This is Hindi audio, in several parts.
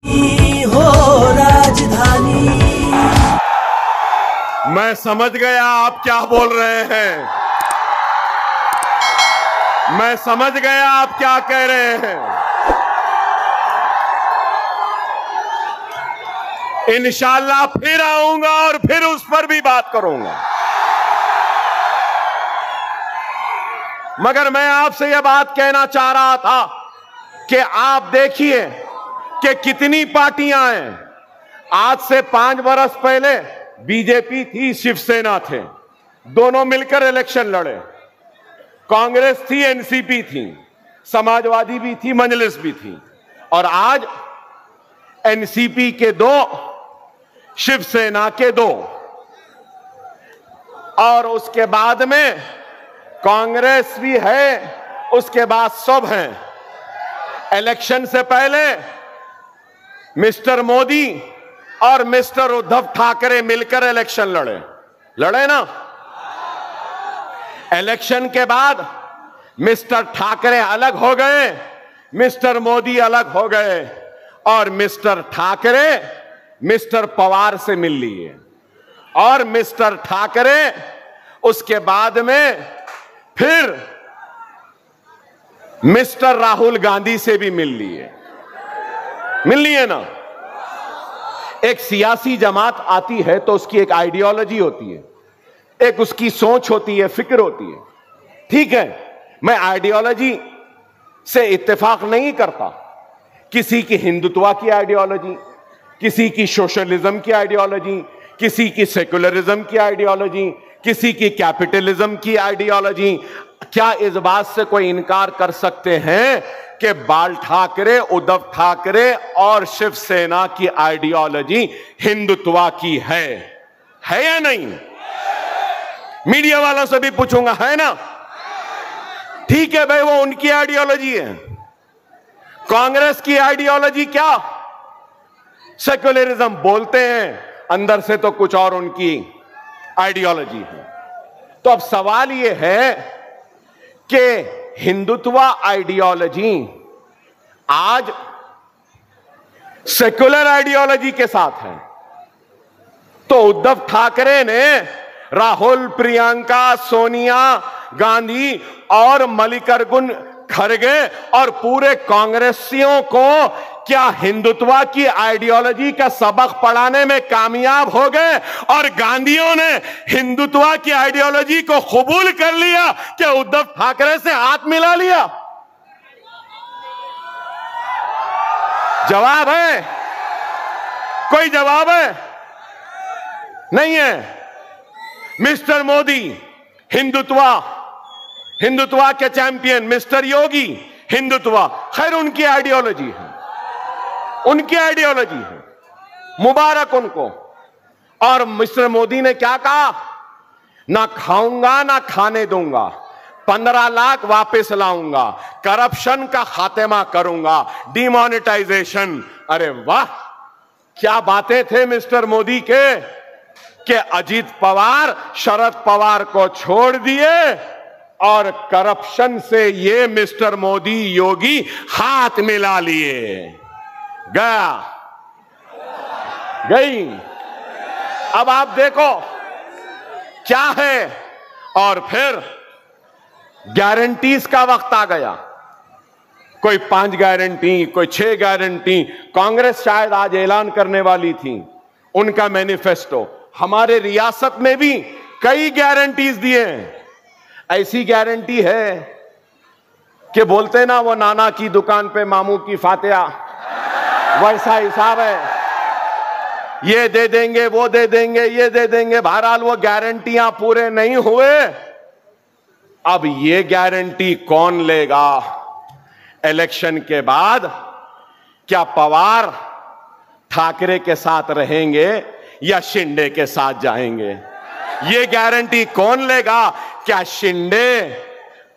हो राजधानी। मैं समझ गया आप क्या बोल रहे हैं, मैं समझ गया आप क्या कह रहे हैं। इंशाअल्लाह फिर आऊंगा और फिर उस पर भी बात करूंगा। मगर मैं आपसे यह बात कहना चाह रहा था कि आप देखिए कि कितनी पार्टियां हैं। आज से 5 बरस पहले बीजेपी थी, शिवसेना थे, दोनों मिलकर इलेक्शन लड़े। कांग्रेस थी, एनसीपी थी, समाजवादी भी थी, मजलिस भी थी। और आज एनसीपी के 2, शिवसेना के 2, और उसके बाद में कांग्रेस भी है, उसके बाद सब हैं। इलेक्शन से पहले मिस्टर मोदी और मिस्टर उद्धव ठाकरे मिलकर इलेक्शन लड़े ना। इलेक्शन के बाद मिस्टर ठाकरे अलग हो गए, मिस्टर मोदी अलग हो गए, और मिस्टर ठाकरे मिस्टर पवार से मिल लिए, और मिस्टर ठाकरे उसके बाद में फिर मिस्टर राहुल गांधी से भी मिल लिए ना। एक सियासी जमात आती है तो उसकी एक आइडियोलॉजी होती है, एक उसकी सोच होती है, फिक्र होती है। ठीक है, मैं आइडियोलॉजी से इत्तेफाक नहीं करता। किसी की हिंदुत्व की आइडियोलॉजी, किसी की सोशलिज्म की आइडियोलॉजी, किसी की सेकुलरिज्म की आइडियोलॉजी, किसी की कैपिटलिज्म की आइडियोलॉजी। क्या इस बात से कोई इनकार कर सकते हैं कि बाल ठाकरे, उद्धव ठाकरे और शिवसेना की आइडियोलॉजी हिंदुत्व की है या नहीं? मीडिया वालों से भी पूछूंगा, है ना? ठीक है भाई, वो उनकी आइडियोलॉजी है। कांग्रेस की आइडियोलॉजी क्या? सेक्युलरिज्म बोलते हैं, अंदर से तो कुछ और उनकी आइडियोलॉजी है। तो अब सवाल यह है कि हिंदुत्व आइडियोलॉजी आज सेक्युलर आइडियोलॉजी के साथ है। तो उद्धव ठाकरे ने राहुल, प्रियंका, सोनिया गांधी और मल्लिकार्जुन खड़गे और पूरे कांग्रेसियों को क्या हिंदुत्व की आइडियोलॉजी का सबक पढ़ाने में कामयाब हो गए, और गांधीयों ने हिंदुत्व की आइडियोलॉजी को कबूल कर लिया कि उद्धव ठाकरे से हाथ मिला लिया? जवाब है? कोई जवाब है? नहीं है। मिस्टर मोदी हिंदुत्व के चैंपियन, मिस्टर योगी हिंदुत्व, खैर उनकी आइडियोलॉजी है, उनकी आइडियोलॉजी है, मुबारक उनको। और मिस्टर मोदी ने क्या कहा? ना खाऊंगा ना खाने दूंगा, 15 लाख वापस लाऊंगा, करप्शन का खात्मा करूंगा, डिमोनेटाइजेशन। अरे वाह, क्या बातें थे मिस्टर मोदी के कि अजीत पवार शरद पवार को छोड़ दिए और करप्शन से ये मिस्टर मोदी योगी हाथ मिला लिए। गई। अब आप देखो क्या है। और फिर गारंटीज का वक्त आ गया। कोई 5 गारंटी, कोई 6 गारंटी। कांग्रेस शायद आज ऐलान करने वाली थी उनका मैनिफेस्टो। हमारे रियासत में भी कई गारंटीज दिए हैं। ऐसी गारंटी है कि बोलते ना, वो नाना की दुकान पे मामू की फातिहा, वैसा हिसाब है। ये दे देंगे, वो दे देंगे, ये दे देंगे। बहरहाल वो गारंटियां पूरे नहीं हुए। अब ये गारंटी कौन लेगा इलेक्शन के बाद? क्या पवार ठाकरे के साथ रहेंगे या शिंदे के साथ जाएंगे? ये गारंटी कौन लेगा? क्या शिंदे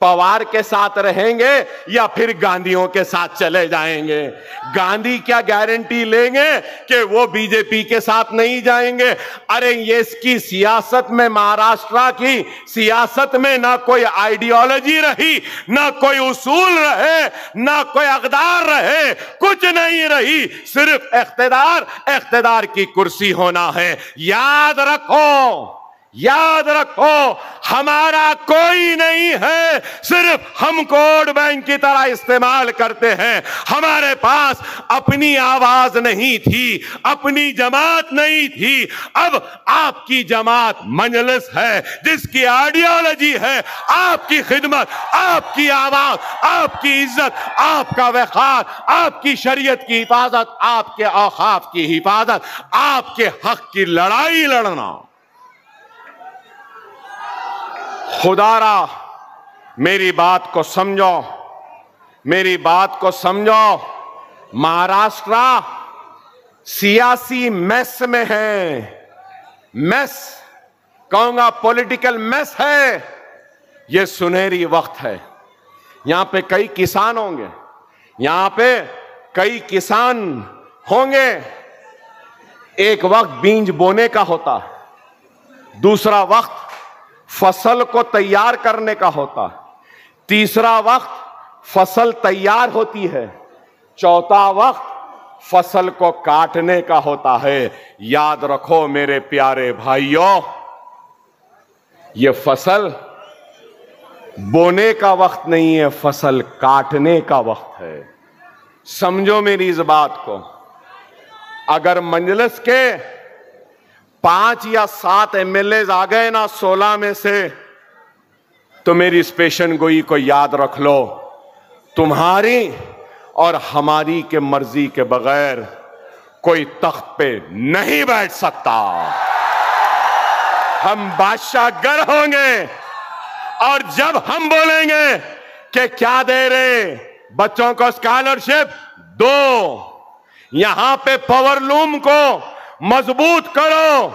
पवार के साथ रहेंगे या फिर गांधीयों के साथ चले जाएंगे? गांधी क्या गारंटी लेंगे कि वो बीजेपी के साथ नहीं जाएंगे? अरे ये इसकी सियासत में, महाराष्ट्र की सियासत में ना कोई आइडियोलॉजी रही, ना कोई उसूल रहे, ना कोई अक़दार रहे, कुछ नहीं रही, सिर्फ इख्तिदार की कुर्सी होना है। याद रखो, याद रखो, हमारा कोई नहीं है, सिर्फ हम वोट बैंक की तरह इस्तेमाल करते हैं। हमारे पास अपनी आवाज नहीं थी, अपनी जमात नहीं थी। अब आपकी जमात मजलिस है, जिसकी आइडियोलॉजी है आपकी खिदमत, आपकी आवाज, आपकी इज्जत, आपका वक़ार, आपकी शरीयत की हिफाजत, आपके औकाफ की हिफाजत, आपके हक की लड़ाई लड़ना। खुदारा मेरी बात को समझो, मेरी बात को समझो। महाराष्ट्र सियासी मैस में है, मैस कहूंगा, पॉलिटिकल मैस है। यह सुनहरी वक्त है। यहां पे कई किसान होंगे, यहां पे कई किसान होंगे। एक वक्त बीज बोने का होता है, दूसरा वक्त फसल को तैयार करने का होता है, तीसरा वक्त फसल तैयार होती है, चौथा वक्त फसल को काटने का होता है। याद रखो मेरे प्यारे भाइयों, ये फसल बोने का वक्त नहीं है, फसल काटने का वक्त है। समझो मेरी इस बात को। अगर मजलिस के 5 या 7 एमएलए आ गए ना 16 में से, तो मेरी इस पेशन गोई को याद रख लो, तुम्हारी और हमारी के मर्जी के बगैर कोई तख्त पे नहीं बैठ सकता। हम बादशाह गर होंगे, और जब हम बोलेंगे कि क्या दे रहे बच्चों को स्कॉलरशिप दो, यहां पे पावरलूम को मजबूत करो।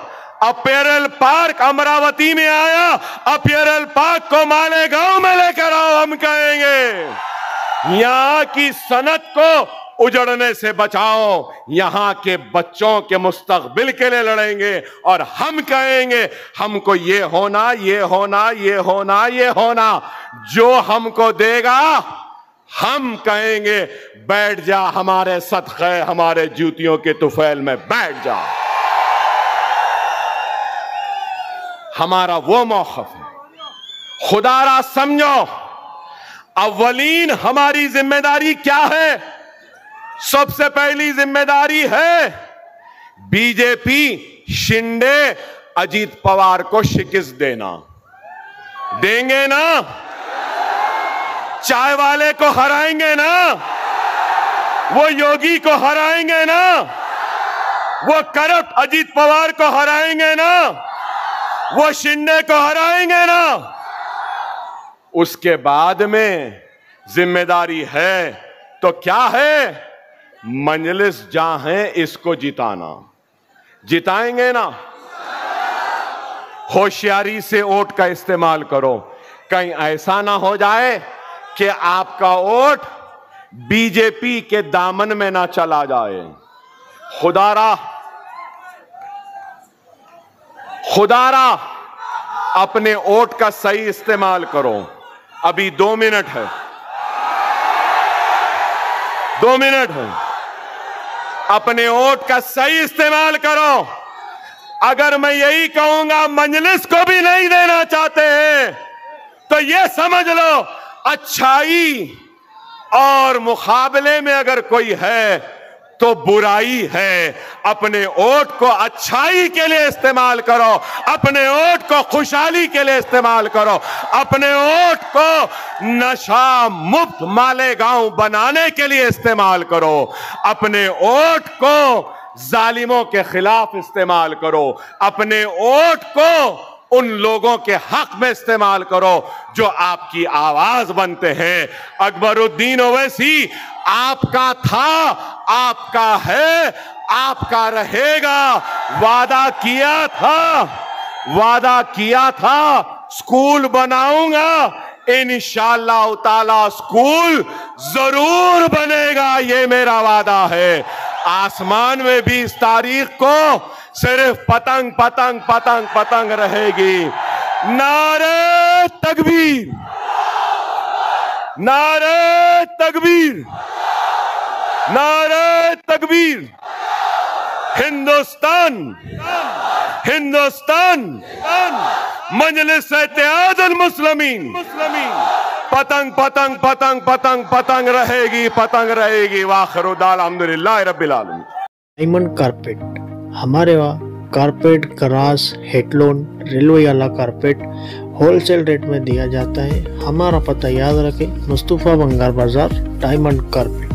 अपीयरल पार्क अमरावती में आया, अपीयरल पार्क को मालेगांव में लेकर आओ, हम कहेंगे। यहां की सनत को उजड़ने से बचाओ, यहां के बच्चों के मुस्तकबिल के लिए लड़ेंगे, और हम कहेंगे हमको ये होना, ये होना, ये होना, ये होना। जो हमको देगा हम कहेंगे बैठ जा, हमारे सदक़े, हमारे जूतियों के तुफैल में बैठ जा। हमारा वो मौक़िफ़ है। खुदारा समझो, अव्वलीन हमारी जिम्मेदारी क्या है? सबसे पहली जिम्मेदारी है बीजेपी शिंदे अजीत पवार को शिकस्त देना। देंगे ना? चाय वाले को हराएंगे ना? वो योगी को हराएंगे ना? वो करप्ट अजीत पवार को हराएंगे ना? वो शिंदे को हराएंगे ना? उसके बाद में जिम्मेदारी है तो क्या है? मजलिस जहां है इसको जिताना। जिताएंगे ना? होशियारी से वोट का इस्तेमाल करो। कहीं ऐसा ना हो जाए कि आपका वोट बीजेपी के दामन में ना चला जाए। खुदारा अपने वोट का सही इस्तेमाल करो। अभी 2 मिनट है, 2 मिनट है। अपने वोट का सही इस्तेमाल करो। अगर मैं यही कहूंगा मजलिस को भी नहीं देना चाहते हैं, तो ये समझ लो अच्छाई और मुकाबले में अगर कोई है तो बुराई है। अपने वोट को अच्छाई के लिए इस्तेमाल करो, अपने वोट को खुशहाली के लिए इस्तेमाल करो, अपने वोट को नशा मुक्त मालेगांव बनाने के लिए इस्तेमाल करो, अपने वोट को जालिमों के खिलाफ इस्तेमाल करो, अपने वोट को उन लोगों के हक में इस्तेमाल करो जो आपकी आवाज बनते हैं। अकबरुद्दीन ओवैसी आपका था, आपका है, आपका रहेगा। वादा किया था, स्कूल बनाऊंगा, इंशाअल्लाह ताला स्कूल जरूर बनेगा, ये मेरा वादा है। आसमान में भी इस तारीख को सिर्फ पतंग पतंग पतंग पतंग रहेगी। नारे तकबीर, नारे तकबीर, नारे तकबीर। हिंदुस्तान, हिंदुस्तान, मजलिस-ए-इत्तेहादुल मुस्लिमीन, पतंग पतंग पतंग पतंग पतंग रहेगी, पतंग रहेगी। वाखिरु दाअवाना अल्हम्दुलिल्लाहि रब्बिल आलमीन। डायमंड कारपेट, हमारे वहाँ कारपेट, ग्रास, हेडलोन, रेलवे वाला कारपेट होलसेल रेट में दिया जाता है। हमारा पता याद रखें, मुस्तफा बंगार बाजार, डायमंड कारपेट।